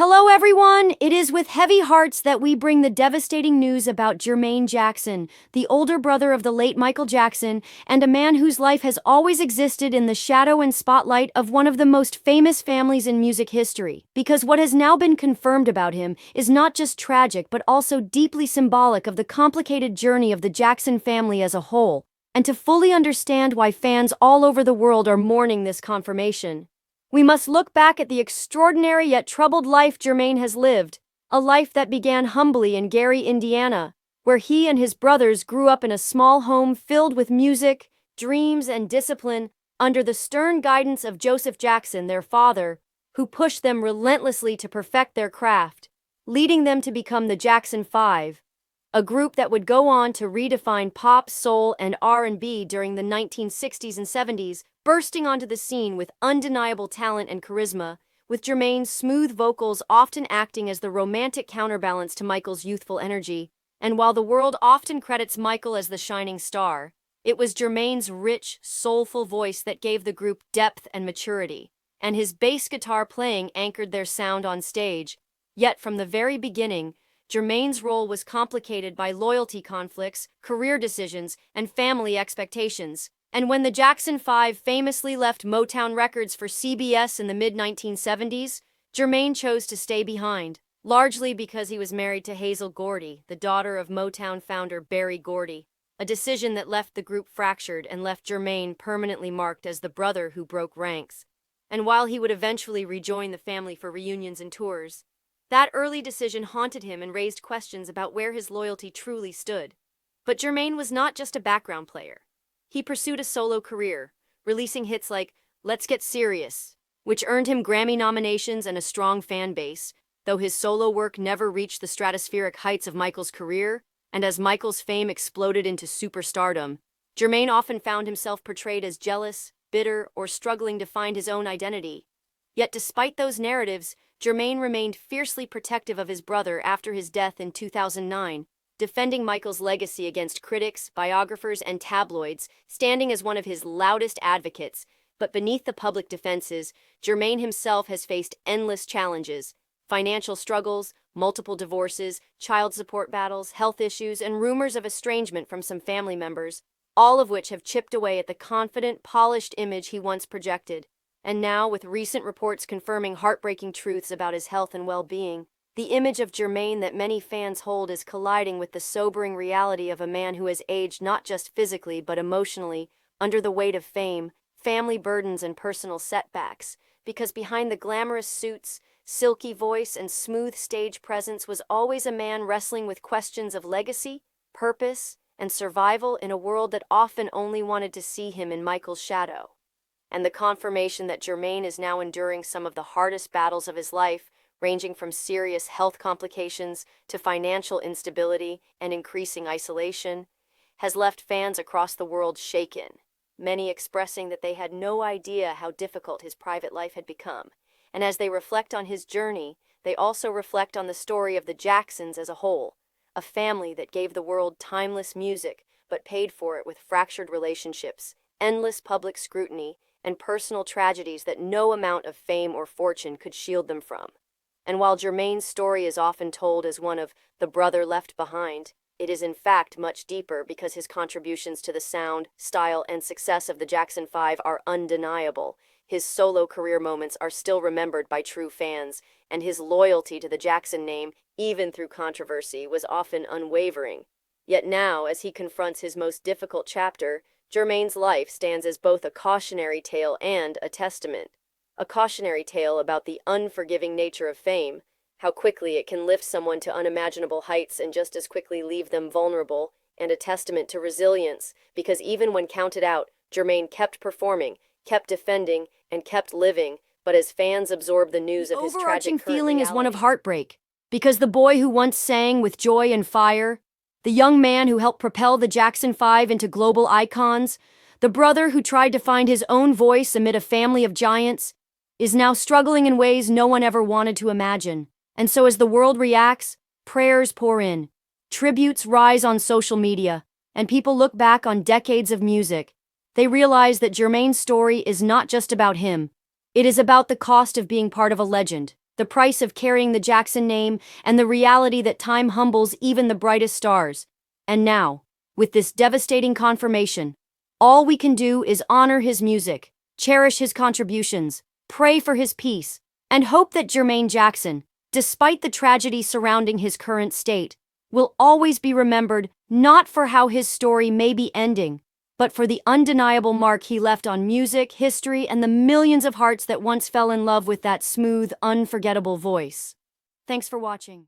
Hello, everyone! It is with heavy hearts that we bring the devastating news about Jermaine Jackson, the older brother of the late Michael Jackson, and a man whose life has always existed in the shadow and spotlight of one of the most famous families in music history. Because what has now been confirmed about him is not just tragic but also deeply symbolic of the complicated journey of the Jackson family as a whole. And to fully understand why fans all over the world are mourning this confirmation, we must look back at the extraordinary yet troubled life Jermaine has lived, a life that began humbly in Gary, Indiana, where he and his brothers grew up in a small home filled with music, dreams, and discipline, under the stern guidance of Joseph Jackson, their father, who pushed them relentlessly to perfect their craft, leading them to become the Jackson 5, a group that would go on to redefine pop, soul, and R&B during the 1960s and 70s, bursting onto the scene with undeniable talent and charisma, with Jermaine's smooth vocals often acting as the romantic counterbalance to Michael's youthful energy. And while the world often credits Michael as the shining star, it was Jermaine's rich, soulful voice that gave the group depth and maturity, and his bass guitar playing anchored their sound on stage. Yet from the very beginning, Jermaine's role was complicated by loyalty conflicts, career decisions, and family expectations. And when the Jackson 5 famously left Motown Records for CBS in the mid-1970s, Jermaine chose to stay behind, largely because he was married to Hazel Gordy, the daughter of Motown founder Berry Gordy, a decision that left the group fractured and left Jermaine permanently marked as the brother who broke ranks. And while he would eventually rejoin the family for reunions and tours, that early decision haunted him and raised questions about where his loyalty truly stood. But Jermaine was not just a background player. He pursued a solo career, releasing hits like Let's Get Serious, which earned him Grammy nominations and a strong fan base, though his solo work never reached the stratospheric heights of Michael's career, and as Michael's fame exploded into superstardom, Jermaine often found himself portrayed as jealous, bitter, or struggling to find his own identity. Yet despite those narratives, Jermaine remained fiercely protective of his brother after his death in 2009, defending Michael's legacy against critics, biographers, and tabloids, standing as one of his loudest advocates. But beneath the public defenses, Jermaine himself has faced endless challenges: financial struggles, multiple divorces, child support battles, health issues, and rumors of estrangement from some family members, all of which have chipped away at the confident, polished image he once projected. And now, with recent reports confirming heartbreaking truths about his health and well-being, the image of Jermaine that many fans hold is colliding with the sobering reality of a man who has aged not just physically but emotionally, under the weight of fame, family burdens, and personal setbacks. Because behind the glamorous suits, silky voice, and smooth stage presence was always a man wrestling with questions of legacy, purpose, and survival in a world that often only wanted to see him in Michael's shadow. And the confirmation that Jermaine is now enduring some of the hardest battles of his life, ranging from serious health complications to financial instability and increasing isolation, has left fans across the world shaken, many expressing that they had no idea how difficult his private life had become. And as they reflect on his journey, they also reflect on the story of the Jacksons as a whole, a family that gave the world timeless music but paid for it with fractured relationships, endless public scrutiny, and personal tragedies that no amount of fame or fortune could shield them from. And while Jermaine's story is often told as one of the brother left behind, it is in fact much deeper because his contributions to the sound, style, and success of the Jackson 5 are undeniable. His solo career moments are still remembered by true fans, and his loyalty to the Jackson name, even through controversy, was often unwavering. Yet now, as he confronts his most difficult chapter, Jermaine's life stands as both a cautionary tale and a testament. A cautionary tale about the unforgiving nature of fame, how quickly it can lift someone to unimaginable heights and just as quickly leave them vulnerable, and a testament to resilience, because even when counted out, Jermaine kept performing, kept defending, and kept living. But as fans absorb the news of his tragic current feeling reality, is one of heartbreak, because the boy who once sang with joy and fire, the young man who helped propel the Jackson 5 into global icons, the brother who tried to find his own voice amid a family of giants, is now struggling in ways no one ever wanted to imagine. And so as the world reacts, prayers pour in, tributes rise on social media, and people look back on decades of music. They realize that Jermaine's story is not just about him. It is about the cost of being part of a legend, the price of carrying the Jackson name, and the reality that time humbles even the brightest stars. And now, with this devastating confirmation, all we can do is honor his music, cherish his contributions, pray for his peace, and hope that Jermaine Jackson, despite the tragedy surrounding his current state, will always be remembered not for how his story may be ending, but for the undeniable mark he left on music, history, and the millions of hearts that once fell in love with that smooth, unforgettable voice. Thanks for watching.